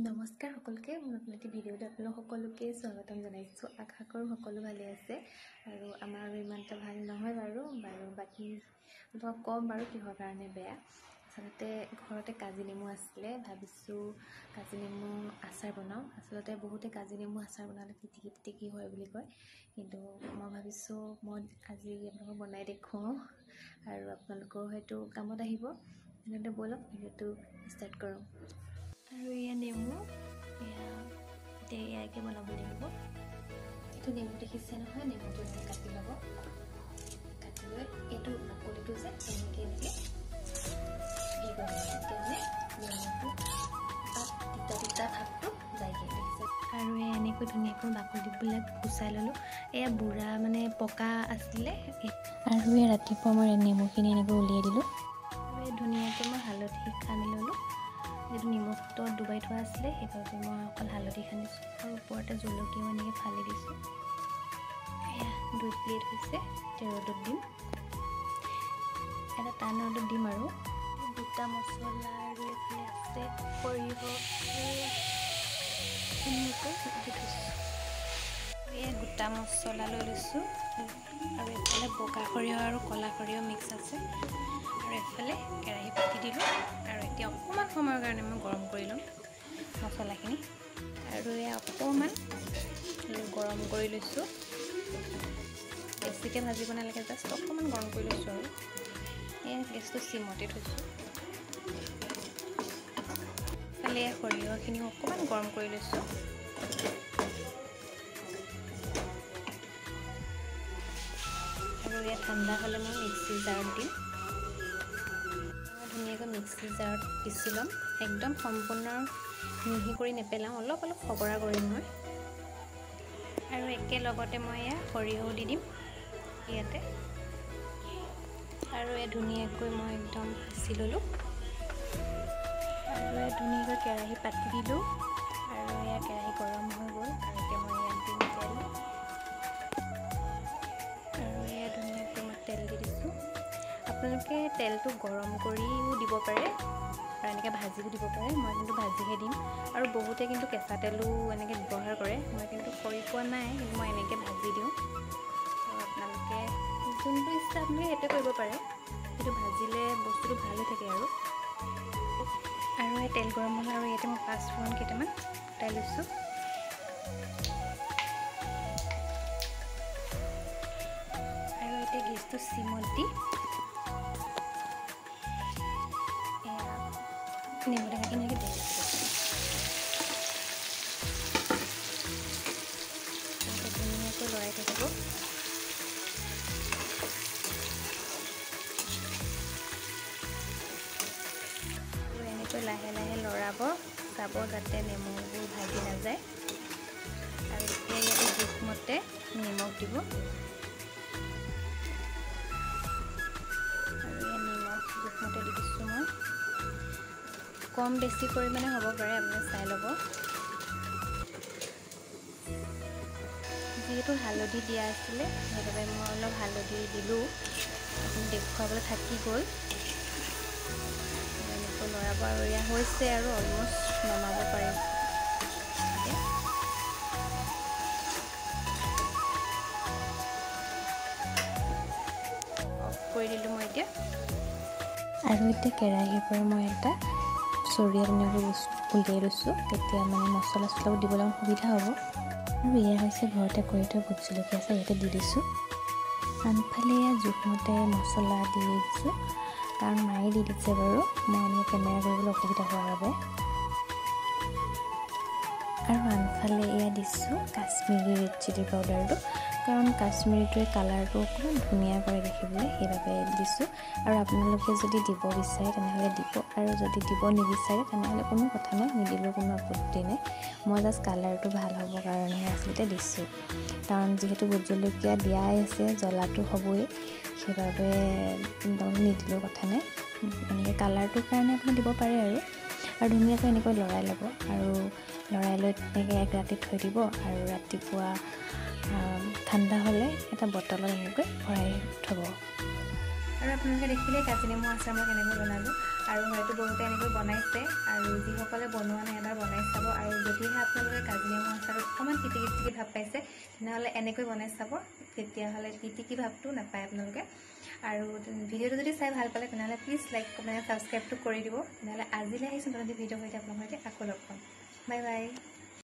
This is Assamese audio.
নমস্কাৰ সকলোকে নতুন এটি ভিডিঅ'ত আপোনালোক সকলোকে স্বাগতম জনাইছোঁ। আশা কৰোঁ সকলো ভালে আছে আৰু আমাৰ ইমান এটা ভাল নহয় বাৰু বাকী অলপ কম বাৰু কিহৰ কাৰণে বেয়া। আচলতে ঘৰতে কাজি নেমু আছিলে, ভাবিছোঁ কাজি নেমু আচাৰ বনাওঁ। আচলতে বহুতে কাজি নেমু আচাৰ বনালে তিতিকি হয় বুলি কয়, কিন্তু মই ভাবিছোঁ মই আজি আপোনালোকক বনাই দেখুৱাওঁ আৰু আপোনালোকৰ হয়তো কামত আহিব। তেনেহ'লে ব'লক ভিডিঅ'টো ষ্টাৰ্ট কৰোঁ। আৰু এয়া নেমু, ইয়াকে বনাব লাগিব। এইটো নেমু দেখিছে নহয়, নেমুটো এনেকৈ কাটি ল'ব। কাটি লৈ এইটো বাকলিটো যে এনেকৈ হেৰি কৰিব, তেতিয়া মানে নেমুটো তিতা ভাৱটো যায়গৈ, দেখিছে। আৰু এনেকৈ ধুনীয়াকৈ বাকলিবিলাক গুচাই ল'লোঁ। এয়া বুঢ়া মানে পকা আছিলে, আৰু এই ৰাতিপুৱা মই নেমুখিনি এনেকৈ উলিয়াই দিলোঁ। আৰু এই ধুনীয়াকৈ মই হালধি সানি ল'লোঁ। যিটো নিমখটো ডুবাই থোৱা আছিলে, সেইবাবে মই অকল হালধি সানিছোঁ আৰু ওপৰতে জলকীয়াও এনেকৈ ফালি দিছোঁ। এয়া 2 প্লেট হৈছে, এতিয়া ৰ'দত দিম। এটা টান ৰ'দত দিম আৰু গোটা মছলা আৰু এইফালে আছে সৰিয়হ ধুনীয়াকৈ দি থৈছোঁ। এয়া গোটা মছলা লৈ লৈছোঁ আৰু এইফালে বগা সৰিয়হ আৰু ক'লা সৰিয়হ মিক্স আছে। আৰু এইফালে কেৰাহী পাতি দিলোঁ আৰু এতিয়া অকণমান সময়ৰ কাৰণে মই গৰম কৰি ল'ম মছলাখিনি। আৰু এয়া অকণমান গৰম কৰি লৈছোঁ, বেছিকৈ ভাজিব নালাগে, জাষ্ট অকণমান গৰম কৰি লৈছোঁ। আৰু এয়া গেছটো চিমতে থৈছোঁ। ইফালে সৰিয়হখিনি অকণমান গৰম কৰি লৈছোঁ। আৰু এয়া ঠাণ্ডা হ'লে মই মিক্সি জাৰত দিম। ধুনীয়াকৈ মিক্সি জাৰত পিচি ল'ম, একদম সম্পূৰ্ণ মিহি কৰি নেপেলাওঁ, অলপ খগৰা কৰিম মই। আৰু একেলগতে মই এয়া সৰিয়হ দি দিম ইয়াতে। আৰু এয়া ধুনীয়াকৈ মই একদম পিচি ল'লোঁ। আৰু এয়া ধুনীয়াকৈ কেৰাহী পাতি দিলোঁ আৰু এয়া কেৰাহী গৰম হৈ গ'ল। আৰু এতিয়া মই ইয়াত দিম তেল, আৰু এয়া ধুনীয়াকৈ মই তেল দি দিছোঁ। আপোনালোকে তেলটো গৰম কৰিও দিব পাৰে আৰু এনেকৈ ভাজিও দিব পাৰে। মই কিন্তু ভাজিহে দিম। আৰু বহুতে কিন্তু কেঁচা তেলো এনেকৈ ব্যৱহাৰ কৰে, মই কিন্তু কৰি পোৱা নাই, কিন্তু মই এনেকৈ ভাজি দিওঁ। আৰু আপোনালোকে যোনটো ইচ্ছা আপোনালোকে সেইটোৱে কৰিব পাৰে, সেইটো ভাজিলে বস্তুটো ভাল হৈ থাকে। আৰু এই তেল গৰম হ'ল আৰু ইয়াতে মই 5 ফোৰণ কেইটামান ফুটাই লৈছোঁ। আৰু এতিয়া গেছটো চিমত দি নেমু টেঙাখিনি এনেকৈ দি দিছোঁ। ধুনীয়াকৈ লৰাই থাকিব। আৰু এনেকৈ লাহে লাহে লৰাব, চাব যাতে নেমুবোৰ ভাজি নাযায়। আৰু এতিয়া ইয়াতে জোখমতে নিমখ দিব। আৰু এই নিমখ জোখমতে দি দিছোঁ মই। কম বেছি পৰিমাণে হ'ব পাৰে, আপুনি চাই ল'ব। যিহেতু হালধি দিয়া আছিলে, সেইবাবে মই অলপ হালধি দিলোঁ, আপুনি দেখুৱাবলৈ থাকি গ'ল। এনেকৈ লৰাব আৰু এয়া হৈছে আৰু অলমষ্ট নমাব পাৰিম। অফ কৰি দিলোঁ মই এতিয়া। আৰু এতিয়া কেৰাহীৰ পৰা মই এটা চৰিয়া ধুনীয়াকৈ উলিয়াই লৈছোঁ, তেতিয়া মানে মছলা চছলাবোৰ দিবলৈ সুবিধা হ'ব। আৰু এয়া হৈছে ঘৰতে কৰি থোৱা ভোট জলকীয়া আছে, ইয়াতে দি দিছোঁ। আনফালে এয়া জোখমতে মছলা দি দিছোঁ, কাৰণ মায়ে দি দিছে বাৰু, মই এনেকৈ কেমেৰা কৰিবলৈ অসুবিধা হোৱাৰ বাবে। আৰু আনফালে এয়া দিছোঁ কাশ্মীৰী ৰেড চিলি পাউডাৰটো, কাৰণ কাশ্মীৰীটোৱে কালাৰটো অকণমান ধুনীয়া কৰে দেখিবলৈ, সেইবাবে দিছোঁ। আৰু আপোনালোকে যদি দিব বিচাৰে তেনেহ'লে দিব, আৰু যদি দিব নিবিচাৰে তেনেহ'লে কোনো কথা নাই, নিদিলেও কোনো আপত্তি নাই। মই জাষ্ট কালাৰটো ভাল হ'ব কাৰণেহে আচলতে দিছোঁ, কাৰণ যিহেতু ভোট জলকীয়া দিয়াই আছে, জ্বলাটো হ'বই, সেইবাবে নিদিলেও কথা নাই। এনেকৈ কালাৰটোৰ কাৰণে আপুনি দিব পাৰে। আৰু ধুনীয়াকৈ এনেকৈ লৰাই ল'ব, আৰু লৰাই লৈ তেনেকৈ 1 ৰাতি থৈ দিব। আৰু ৰাতিপুৱা ঠাণ্ডা হ'লে এটা বটলত এনেকৈ ভৰাই থ'ব। আৰু আপোনালোকে দেখিলে কাজি নেমু আচাৰ মই কেনেকৈ বনালোঁ। আৰু হয়তো বহুতে এনেকৈ বনাইছে আৰু যিসকলে বনোৱা নাই এবাৰ বনাই চাব আৰু যদিহে আপোনালোকে কাজি নেমু আচাৰত অকণমান তিতিকি ভাৱ পাইছে তেনেহ'লে এনেকৈ বনাই চাব তেতিয়াহ'লে তিতিকি ভাৱটো নাপায় আপোনালোকে আৰু ভিডিঅ'টো যদি চাই ভাল পালে তেনেহ'লে প্লিজ লাইক কমেণ্ট ছাবস্ক্ৰাইবটো কৰি দিব তেনেহ'লে আজিলৈ আহিছোঁ নতুন ভিডিঅ' সৈতে আপোনালোকৰ সৈতে আকৌ লগ পাম বাই বাই